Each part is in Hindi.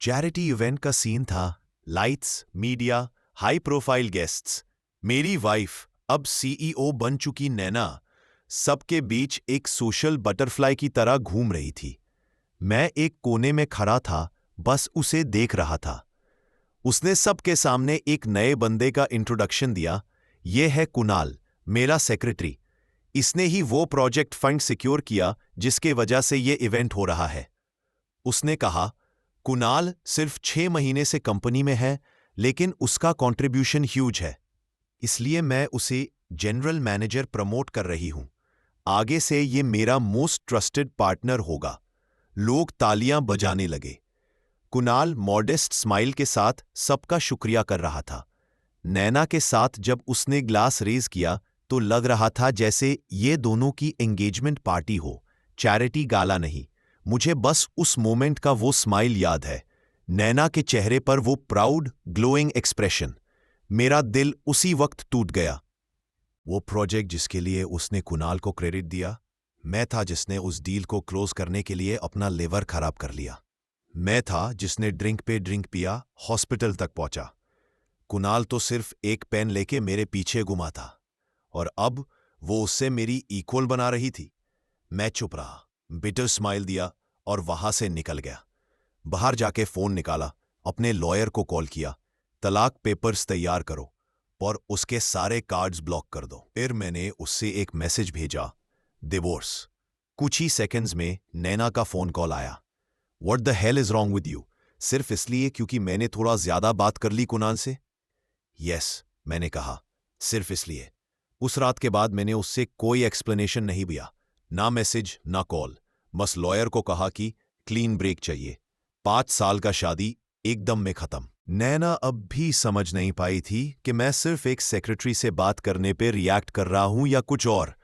चैरिटी इवेंट का सीन था। Lights, media, high profile guests. मेरी वाइफ, अब सीईओ बन चुकी नैना, सबके बीच एक सोशल बटरफ्लाई की तरह घूम रही थी। मैं एक कोने में खड़ा था, बस उसे देख रहा था। उसने सबके सामने एक नए बंदे का इंट्रोडक्शन दिया। यह है कुणाल, मेरा सेक्रेटरी। इसने ही वो प्रोजेक्ट फंड सिक्योर किया जिसके वजह से ये इवेंट हो रहा है। उसने कहा, कुणाल सिर्फ 6 महीने से कंपनी में है, लेकिन उसका कंट्रीब्यूशन ह्यूज है। इसलिए मैं उसे जनरल मैनेजर प्रमोट कर रही हूं। आगे से ये मेरा मोस्ट ट्रस्टेड पार्टनर होगा। लोग तालियां बजाने लगे। कुणाल मॉडेस्ट स्माइल के साथ सबका शुक्रिया कर रहा था। नैना के साथ जब उसने ग्लास रेज किया तो लग रहा था जैसे ये दोनों की एंगेजमेंट पार्टी हो, चैरिटी गाला नहीं। मुझे बस उस मोमेंट का वो स्माइल याद है, नैना के चेहरे पर वो प्राउड ग्लोइंग एक्सप्रेशन। मेरा दिल उसी वक्त टूट गया। वो प्रोजेक्ट जिसके लिए उसने कुणाल को क्रेडिट दिया, मैं था जिसने उस डील को क्लोज करने के लिए अपना लेवर खराब कर लिया। मैं था जिसने ड्रिंक पे ड्रिंक पिया, हॉस्पिटल तक पहुंचा। कुणाल तो सिर्फ एक पेन लेके मेरे पीछे घुमा था, और अब वो उससे मेरी इक्वल बना रही थी। मैं चुप रहा, बिटर स्माइल दिया और वहां से निकल गया। बाहर जाके फोन निकाला, अपने लॉयर को कॉल किया, तलाक पेपर्स तैयार करो और उसके सारे कार्ड्स ब्लॉक कर दो। फिर मैंने उससे एक मैसेज भेजा, डिवोर्स। कुछ ही सेकंड्स में नैना का फोन कॉल आया। What the hell is wrong with you? सिर्फ इसलिए क्योंकि मैंने थोड़ा ज्यादा बात कर ली कुणाल से? Yes, मैंने कहा, सिर्फ इसलिए। उस रात के बाद मैंने उससे कोई एक्सप्लेनेशन नहीं दिया, ना मैसेज ना कॉल। बस लॉयर को कहा कि क्लीन ब्रेक चाहिए। 5 साल का शादी एकदम में खत्म। नैना अब भी समझ नहीं पाई थी कि मैं सिर्फ एक सेक्रेटरी से बात करने पे रिएक्ट कर रहा हूं या कुछ और।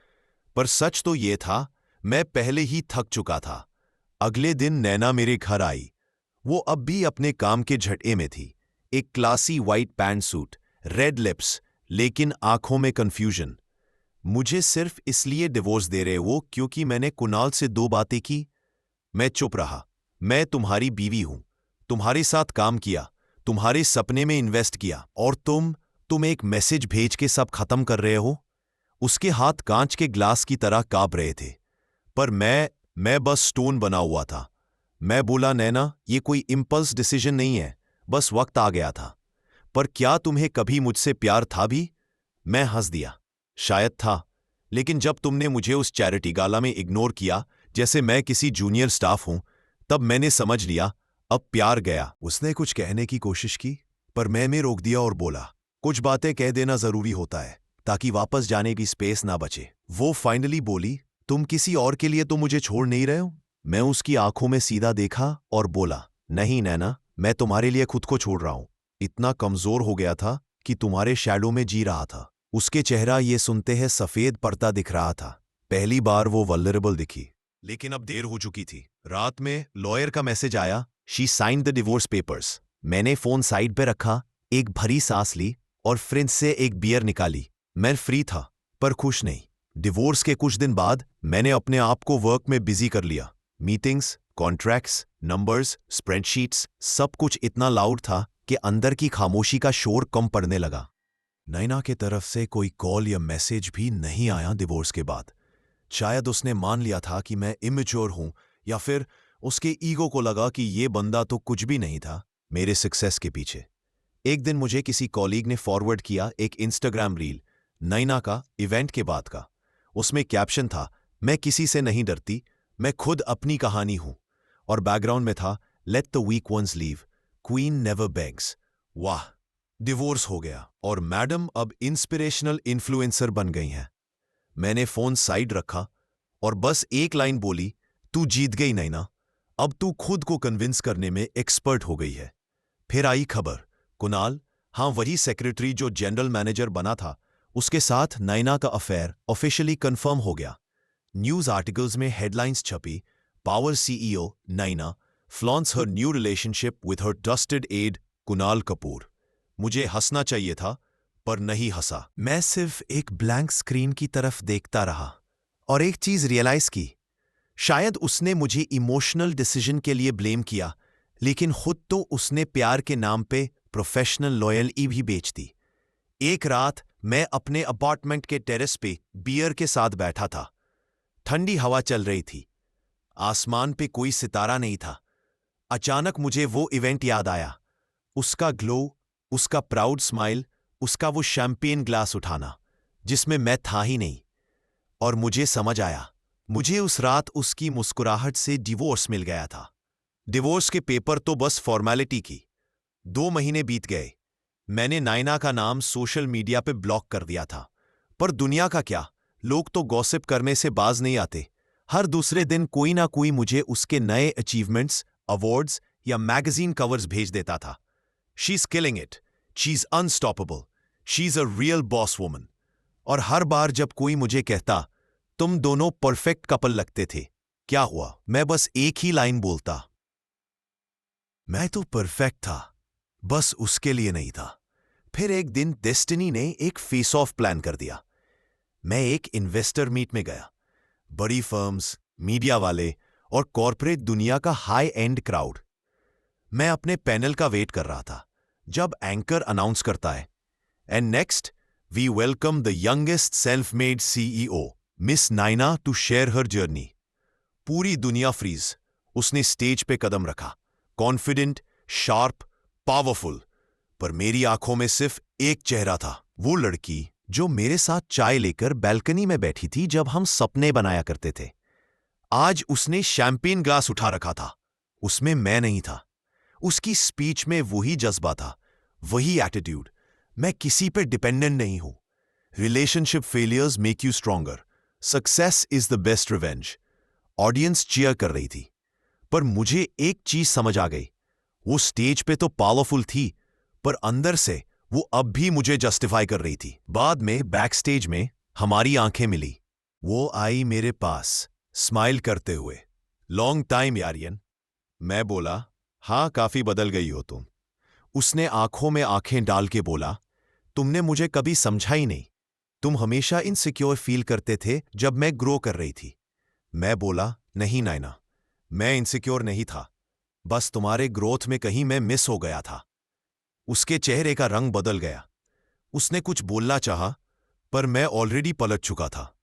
पर सच तो ये था, मैं पहले ही थक चुका था। अगले दिन नैना मेरे घर आई। वो अब भी अपने काम के झटके में थी। एक classy white pant suit, red lips, लेकिन आंखों में कंफ्यूजन। मुझे सिर्फ इसलिए डिवोर्स दे रहे हो क्योंकि मैंने कुणाल से 2 बातें की? मैं चुप रहा। मैं तुम्हारी बीवी हूं, तुम्हारे साथ काम किया, तुम्हारे सपने में इन्वेस्ट किया, और तुम एक मैसेज भेज के सब खत्म कर रहे हो? उसके हाथ कांच के ग्लास की तरह कांप रहे थे। पर मैं बस स्टोन बना हुआ था। मैं बोला, नैना, ये कोई इम्पल्स डिसीजन नहीं है, बस वक्त आ गया था। पर क्या तुम्हें कभी मुझसे प्यार था भी? मैं हंस दिया, शायद था, लेकिन जब तुमने मुझे उस चैरिटी गाला में इग्नोर किया जैसे मैं किसी जूनियर स्टाफ हूं, तब मैंने समझ लिया, अब प्यार गया। उसने कुछ कहने की कोशिश की, पर मैं रोक दिया और बोला, कुछ बातें कह देना जरूरी होता है ताकि वापस जाने की स्पेस ना बचे। वो फाइनली बोली, तुम किसी और के लिए तो मुझे छोड़ नहीं रहे हो? मैं उसकी आंखों में सीधा देखा और बोला, नहीं नैना, मैं तुम्हारे लिए खुद को छोड़ रहा हूं। इतना कमजोर हो गया था कि तुम्हारे शैडो में जी रहा था। उसके चेहरा ये सुनते हैं सफेद पर्दा दिख रहा था। पहली बार वो वल्नरेबल दिखी, लेकिन अब देर हो चुकी थी। रात में लॉयर का मैसेज आया, she signed the divorce papers. मैंने फोन साइड पे रखा, एक भरी सांस ली और फ्रिज से एक बियर निकाली। मैं फ्री था, पर खुश नहीं। डिवोर्स के कुछ दिन बाद मैंने अपने आप को वर्क में बिजी कर लिया। मीटिंग्स, कॉन्ट्रैक्ट्स, नंबर्स, स्प्रेडशीट्स, सब कुछ इतना लाउड था कि अंदर की खामोशी का शोर कम पड़ने लगा। नैना के तरफ से कोई कॉल या मैसेज भी नहीं आया डिवोर्स के बाद। शायद उसने मान लिया था कि मैं इमेच्योर हूं, या फिर उसके ईगो को लगा कि ये बंदा तो कुछ भी नहीं था मेरे सक्सेस के पीछे। एक दिन मुझे किसी कॉलीग ने फॉरवर्ड किया एक इंस्टाग्राम रील, नैना का इवेंट के बाद का। उसमें कैप्शन था, मैं किसी से नहीं डरती, मैं खुद अपनी कहानी हूं। और बैकग्राउंड में था, let the weak ones leave, queen never begs. वाह, डिवोर्स हो गया और मैडम अब इंस्पिरेशनल इन्फ्लुएंसर बन गई हैं। मैंने फोन साइड रखा और बस एक लाइन बोली, तू जीत गई नैना, अब तू खुद को कन्विंस करने में एक्सपर्ट हो गई है। फिर आई खबर, कुणाल, हाँ वही सेक्रेटरी जो जनरल मैनेजर बना था, उसके साथ नैना का अफेयर ऑफिशियली कंफर्म हो गया। न्यूज आर्टिकल्स में हेडलाइंस छपी, power CEO Naina flaunts her new relationship with her trusted aide Kunal Kapoor. मुझे हंसना चाहिए था, पर नहीं हंसा। मैं सिर्फ एक ब्लैंक स्क्रीन की तरफ देखता रहा और एक चीज रियलाइज की, शायद उसने मुझे इमोशनल डिसीजन के लिए ब्लेम किया, लेकिन खुद तो उसने प्यार के नाम पे प्रोफेशनल लॉयल्टी भी बेच दी। एक रात मैं अपने अपार्टमेंट के टेरेस पे बियर के साथ बैठा था। ठंडी हवा चल रही थी, आसमान पे कोई सितारा नहीं था। अचानक मुझे वो इवेंट याद आया, उसका ग्लो, उसका प्राउड स्माइल, उसका वो शैंपेन ग्लास उठाना जिसमें मैं था ही नहीं। और मुझे समझ आया, मुझे उस रात उसकी मुस्कुराहट से डिवोर्स मिल गया था। डिवोर्स के पेपर तो बस फॉर्मेलिटी की। 2 महीने बीत गए। मैंने नायना का नाम सोशल मीडिया पे ब्लॉक कर दिया था, पर दुनिया का क्या, लोग तो गॉसिप करने से बाज नहीं आते। हर दूसरे दिन कोई ना कोई मुझे उसके नए अचीवमेंट्स, अवार्ड्स या मैगजीन कवर्स भेज देता था। She is killing it, she is unstoppable, she is a real boss woman. और हर बार जब कोई मुझे कहता, तुम दोनों परफेक्ट कपल लगते थे, क्या हुआ? मैं बस एक ही लाइन बोलता, मैं तो परफेक्ट था, बस उसके लिए नहीं था। फिर एक दिन डेस्टिनी ने एक फेस ऑफ प्लान कर दिया। मैं एक इन्वेस्टर मीट में गया। बड़ी फर्म्स, मीडिया वाले और कॉरपोरेट दुनिया का हाई एंड क्राउड। मैं अपने पैनल का वेट कर रहा था जब एंकर अनाउंस करता है, and next we welcome the youngest self made CEO miss Naina to share her journey. पूरी दुनिया फ्रीज। उसने स्टेज पे कदम रखा, कॉन्फिडेंट, शार्प, पावरफुल। पर मेरी आंखों में सिर्फ एक चेहरा था, वो लड़की जो मेरे साथ चाय लेकर बैल्कनी में बैठी थी जब हम सपने बनाया करते थे। आज उसने शैंपेन ग्लास उठा रखा था, उसमें मैं नहीं था। उसकी स्पीच में वही जज्बा था, वही एटीट्यूड, मैं किसी पे डिपेंडेंट नहीं हूं। Relationship failures make you stronger, success is the best revenge. Audience cheer कर रही थी, पर मुझे एक चीज समझ आ गई, वो स्टेज पे तो पावरफुल थी, पर अंदर से वो अब भी मुझे जस्टिफाई कर रही थी। बाद में बैक स्टेज में हमारी आंखें मिली। वो आई मेरे पास स्माइल करते हुए, लॉन्ग टाइम यारियन। मैं बोला, हाँ काफी बदल गई हो तुम। उसने आंखों में आंखें डाल के बोला, तुमने मुझे कभी समझा ही नहीं। तुम हमेशा इनसिक्योर फील करते थे जब मैं ग्रो कर रही थी। मैं बोला, नहीं नायना, मैं इनसिक्योर नहीं था, बस तुम्हारे ग्रोथ में कहीं मैं मिस हो गया था। उसके चेहरे का रंग बदल गया। उसने कुछ बोलना चाहा, पर मैं ऑलरेडी पलट चुका था।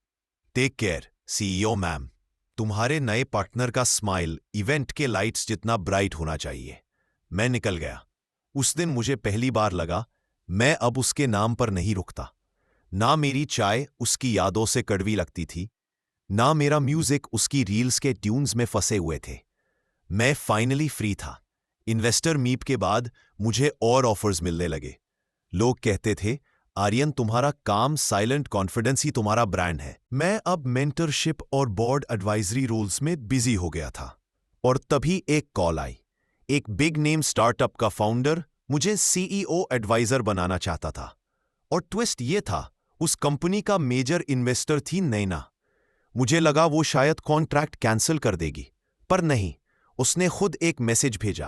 Take care CEO ma'am. तुम्हारे नए पार्टनर का स्माइल इवेंट के लाइट्स जितना ब्राइट होना चाहिए। मैं निकल गया। उस दिन मुझे पहली बार लगा, मैं अब उसके नाम पर नहीं रुकता। ना मेरी चाय उसकी यादों से कड़वी लगती थी, ना मेरा म्यूजिक उसकी रील्स के ट्यून्स में फंसे हुए थे। मैं फाइनली फ्री था। इन्वेस्टर मीट के बाद मुझे और ऑफर्स मिलने लगे। लोग कहते थे, आर्यन तुम्हारा काम साइलेंट कॉन्फिडेंस ही तुम्हारा ब्रांड है। मैं अब मेंटरशिप और बोर्ड एडवाइजरी रोल्स में बिजी हो गया था। और तभी एक कॉल आई। एक बिग नेम स्टार्टअप का फाउंडर मुझे सीईओ एडवाइजर बनाना चाहता था। और ट्विस्ट ये था, उस कंपनी का मेजर इन्वेस्टर थी नैना। मुझे लगा वो शायद कॉन्ट्रैक्ट कैंसिल कर देगी, पर नहीं। उसने खुद एक मैसेज भेजा,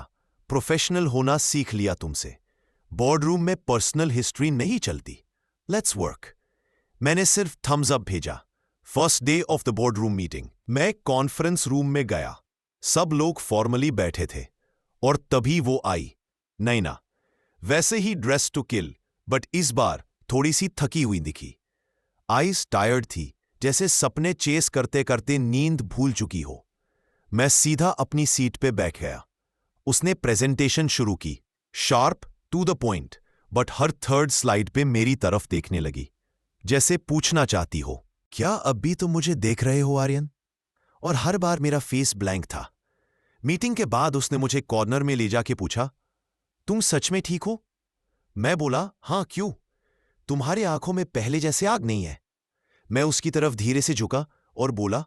प्रोफेशनल होना सीख लिया तुमसे। बोर्डरूम में पर्सनल हिस्ट्री नहीं चलती, लेट्स वर्क। मैंने सिर्फ थम्स अप भेजा। First day of the boardroom meeting, मैं कॉन्फ्रेंस रूम में गया। सब लोग फॉर्मली बैठे थे, और तभी वो आई, नैना। वैसे ही ड्रेस टू किल, बट इस बार थोड़ी सी थकी हुई दिखी। आईज टायर्ड थी, जैसे सपने चेस करते करते नींद भूल चुकी हो। मैं सीधा अपनी सीट पे बैठ गया। उसने प्रेजेंटेशन शुरू की, sharp, to the point, but हर थर्ड स्लाइड पे मेरी तरफ देखने लगी, जैसे पूछना चाहती हो, क्या अब भी तुम मुझे देख रहे हो आर्यन? और हर बार मेरा फेस ब्लैंक था। मीटिंग के बाद उसने मुझे कॉर्नर में ले जाके पूछा, तुम सच में ठीक हो? मैं बोला, हाँ क्यों? तुम्हारे आंखों में पहले जैसे आग नहीं है। मैं उसकी तरफ धीरे से झुका और बोला,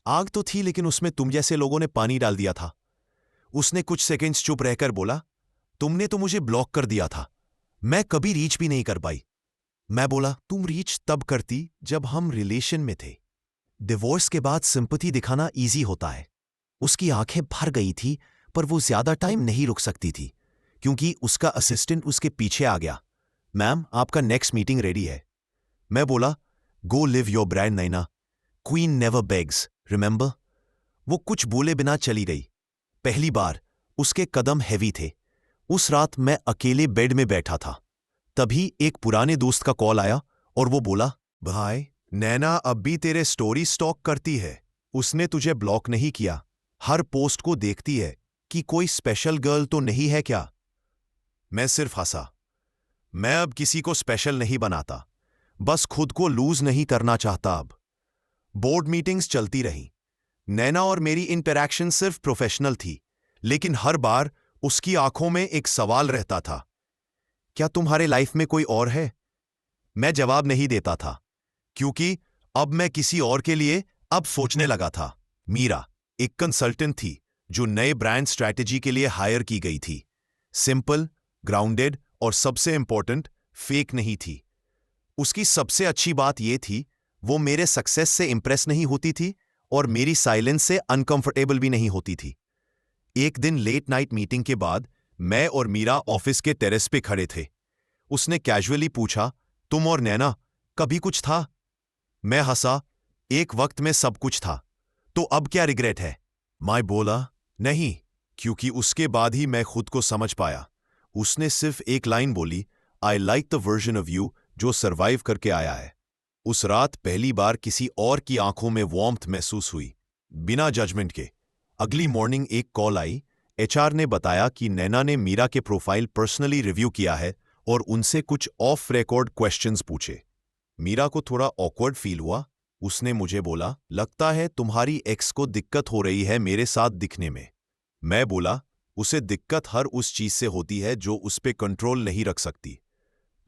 आग तो थी, लेकिन उसमें तुम जैसे लोगों ने पानी डाल दिया था। उसने कुछ सेकंड्स चुप रहकर बोला, तुमने तो मुझे ब्लॉक कर दिया था, मैं कभी रीच भी नहीं कर पाई। मैं बोला, तुम रीच तब करती जब हम रिलेशन में थे। डिवोर्स के बाद सिंपैथी दिखाना इजी होता है। उसकी आंखें भर गई थी, पर वो ज्यादा टाइम नहीं रुक सकती थी, क्योंकि उसका असिस्टेंट उसके पीछे आ गया। मैम, आपका नेक्स्ट मीटिंग रेडी है। मैं बोला, गो live your brand Naina, queen never bags, remember. वो कुछ बोले बिना चली गई। पहली बार उसके कदम हैवी थे। उस रात मैं अकेले बेड में बैठा था। तभी एक पुराने दोस्त का कॉल आया और वो बोला, भाई, नैना अब भी तेरे स्टोरी स्टॉक करती है। उसने तुझे ब्लॉक नहीं किया, हर पोस्ट को देखती है कि कोई स्पेशल गर्ल तो नहीं है क्या। मैं सिर्फ हंसा। मैं अब किसी को स्पेशल नहीं बनाता, बस खुद को लूज नहीं करना चाहता अब। बोर्ड मीटिंग्स चलती रहीं। नैना और मेरी इंटरैक्शन सिर्फ प्रोफेशनल थी, लेकिन हर बार उसकी आंखों में एक सवाल रहता था, क्या तुम्हारे लाइफ में कोई और है? मैं जवाब नहीं देता था, क्योंकि अब मैं किसी और के लिए अब सोचने लगा था। मीरा एक कंसल्टेंट थी जो नए ब्रांड स्ट्रैटेजी के लिए हायर की गई थी। सिंपल, ग्राउंडेड और सबसे इंपॉर्टेंट, फेक नहीं थी। उसकी सबसे अच्छी बात यह थी, वो मेरे सक्सेस से इंप्रेस नहीं होती थी और मेरी साइलेंस से अनकंफर्टेबल भी नहीं होती थी। एक दिन लेट नाइट मीटिंग के बाद मैं और मीरा ऑफिस के टेरेस पे खड़े थे। उसने कैजुअली पूछा, तुम और नैना कभी कुछ था? मैं हंसा, एक वक्त में सब कुछ था, तो अब क्या रिग्रेट है? मैं बोला, नहीं, क्योंकि उसके बाद ही मैं खुद को समझ पाया। उसने सिर्फ एक लाइन बोली, I like the version of you जो सर्वाइव करके आया है। उस रात पहली बार किसी और की आंखों में वार्मथ महसूस हुई, बिना जजमेंट के। अगली मॉर्निंग एक कॉल आई। एचआर ने बताया कि नैना ने मीरा के प्रोफाइल पर्सनली रिव्यू किया है और उनसे कुछ ऑफ रिकॉर्ड क्वेश्चंस पूछे। मीरा को थोड़ा ऑकवर्ड फील हुआ। उसने मुझे बोला, लगता है तुम्हारी एक्स को दिक्कत हो रही है मेरे साथ दिखने में। मैं बोला, उसे दिक्कत हर उस चीज से होती है जो उस पे कंट्रोल नहीं रख सकती।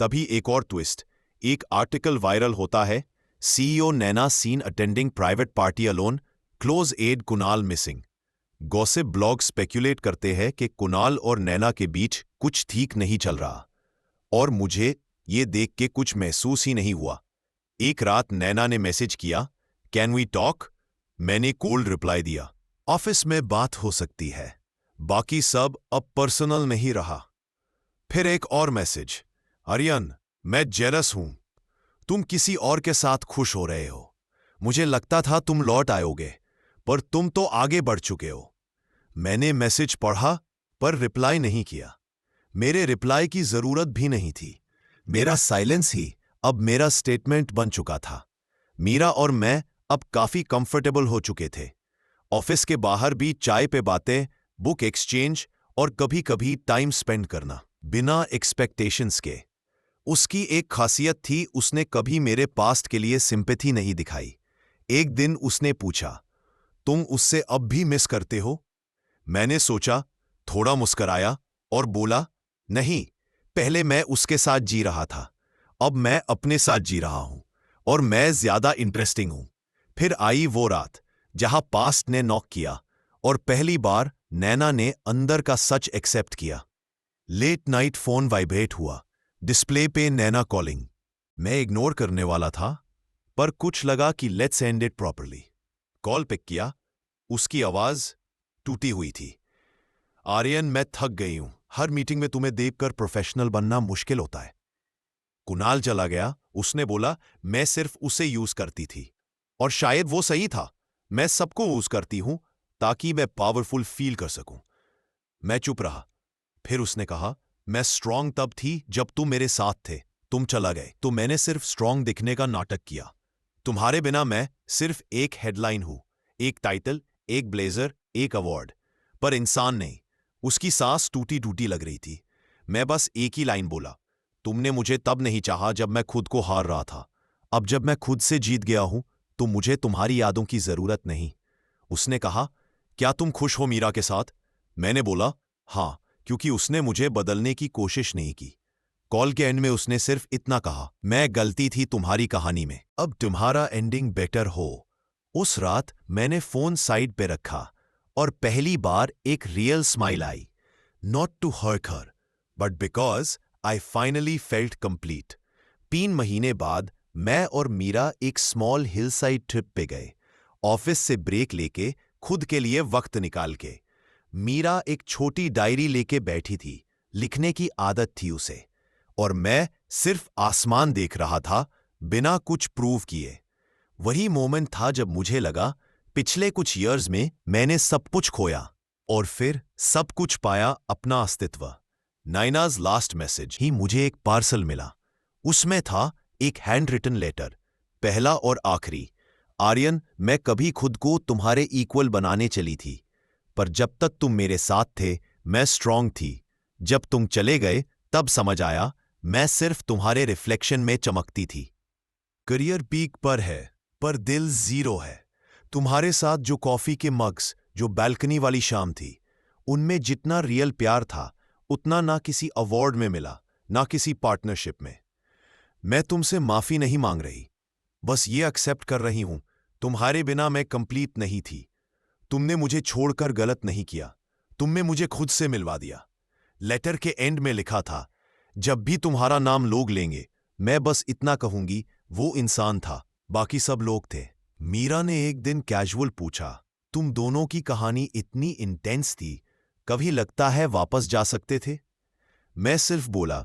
तभी एक और ट्विस्ट। एक आर्टिकल वायरल होता है, CEO Naina seen attending private party alone, close aide Kunal missing. Gossip blog speculate करते हैं कि कुणाल और नैना के बीच कुछ ठीक नहीं चल रहा, और मुझे ये देख के कुछ महसूस ही नहीं हुआ। एक रात नैना ने मैसेज किया, कैन वी टॉक? मैंने कोल्ड रिप्लाई दिया, ऑफिस में बात हो सकती है, बाकी सब अब पर्सनल नहीं रहा। फिर एक और मैसेज, आर्यन, मैं जेलस हूं, तुम किसी और के साथ खुश हो रहे हो। मुझे लगता था तुम लौट आयोगे, पर तुम तो आगे बढ़ चुके हो। मैंने मैसेज पढ़ा पर रिप्लाई नहीं किया। मेरे रिप्लाई की जरूरत भी नहीं थी। मेरा साइलेंस ही अब मेरा स्टेटमेंट बन चुका था। मीरा और मैं अब काफी कंफर्टेबल हो चुके थे। ऑफिस के बाहर भी चाय पे बातें, बुक एक्सचेंज और कभी कभी टाइम स्पेंड करना, बिना एक्सपेक्टेशंस के। उसकी एक खासियत थी, उसने कभी मेरे पास्ट के लिए सिंपैथी नहीं दिखाई। एक दिन उसने पूछा, तुम उससे अब भी मिस करते हो? मैंने सोचा, थोड़ा मुस्कराया और बोला, नहीं, पहले मैं उसके साथ जी रहा था, अब मैं अपने साथ जी रहा हूं और मैं ज्यादा इंटरेस्टिंग हूं। फिर आई वो रात जहां पास्ट ने नॉक किया और पहली बार नैना ने अंदर का सच एक्सेप्ट किया। लेट नाइट फोन वाइब्रेट हुआ, डिस्प्ले पे नैना कॉलिंग। मैं इग्नोर करने वाला था, पर कुछ लगा कि let's end it properly. Call pick किया, उसकी आवाज टूटी हुई थी। आर्यन, मैं थक गई हूं, हर मीटिंग में तुम्हें देखकर प्रोफेशनल बनना मुश्किल होता है। कुणाल चला गया। उसने बोला, मैं सिर्फ उसे यूज करती थी, और शायद वो सही था। मैं सबको यूज करती हूं ताकि मैं पावरफुल फील कर सकूं। मैं चुप रहा। फिर उसने कहा, मैं स्ट्रांग तब थी जब तुम मेरे साथ थे, तुम चला गए तो मैंने सिर्फ स्ट्रांग दिखने का नाटक किया। तुम्हारे बिना मैं सिर्फ एक हेडलाइन हूं, एक टाइटल, एक ब्लेजर, एक अवार्ड, पर इंसान नहीं। उसकी सांस टूटी टूटी लग रही थी। मैं बस एक ही लाइन बोला, तुमने मुझे तब नहीं चाहा जब मैं खुद को हार रहा था। अब जब मैं खुद से जीत गया हूं तो मुझे तुम्हारी यादों की जरूरत नहीं। उसने कहा, क्या तुम खुश हो मीरा के साथ? मैंने बोला, हां, क्योंकि उसने मुझे बदलने की कोशिश नहीं की। कॉल के एंड में उसने सिर्फ इतना कहा, मैं गलती थी तुम्हारी कहानी में, अब तुम्हारा एंडिंग बेटर हो। उस रात मैंने फोन साइड पे रखा और पहली बार एक रियल स्माइल आई। Not to hurt her, but because I finally felt complete. 3 महीने बाद मैं और मीरा एक स्मॉल हिल साइड ट्रिप पे गए, ऑफिस से ब्रेक लेके, खुद के लिए वक्त निकाल के। मीरा एक छोटी डायरी लेके बैठी थी, लिखने की आदत थी उसे, और मैं सिर्फ आसमान देख रहा था, बिना कुछ प्रूव किए। वही मोमेंट था जब मुझे लगा, पिछले कुछ ईयर्स में मैंने सब कुछ खोया, और फिर सब कुछ पाया अपना अस्तित्व। नायनाज लास्ट मैसेज ही मुझे एक पार्सल मिला। उसमें था एक हैंड रिटन लेटर, पहला और आखिरी। आर्यन, मैं कभी खुद को तुम्हारे इक्वल बनाने चली थी, पर जब तक तुम मेरे साथ थे मैं स्ट्रांग थी। जब तुम चले गए तब समझ आया मैं सिर्फ तुम्हारे रिफ्लेक्शन में चमकती थी। करियर पीक पर है पर दिल जीरो है। तुम्हारे साथ जो कॉफी के मग्स, जो बैल्कनी वाली शाम थी, उनमें जितना रियल प्यार था उतना ना किसी अवार्ड में मिला, ना किसी पार्टनरशिप में। मैं तुमसे माफी नहीं मांग रही, बस ये एक्सेप्ट कर रही हूं, तुम्हारे बिना मैं कंप्लीट नहीं थी। तुमने मुझे छोड़कर गलत नहीं किया, तुमने मुझे खुद से मिलवा दिया। लेटर के एंड में लिखा था, जब भी तुम्हारा नाम लोग लेंगे मैं बस इतना कहूंगी, वो इंसान था, बाकी सब लोग थे। मीरा ने एक दिन कैजुअल पूछा, तुम दोनों की कहानी इतनी इंटेंस थी, कभी लगता है वापस जा सकते थे? मैं सिर्फ बोला,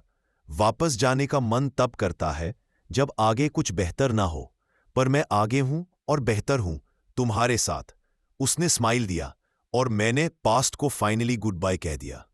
वापस जाने का मन तब करता है जब आगे कुछ बेहतर ना हो, पर मैं आगे हूं और बेहतर हूं, तुम्हारे साथ। उसने स्माइल दिया और मैंने पास्ट को फाइनली गुड बाय कह दिया।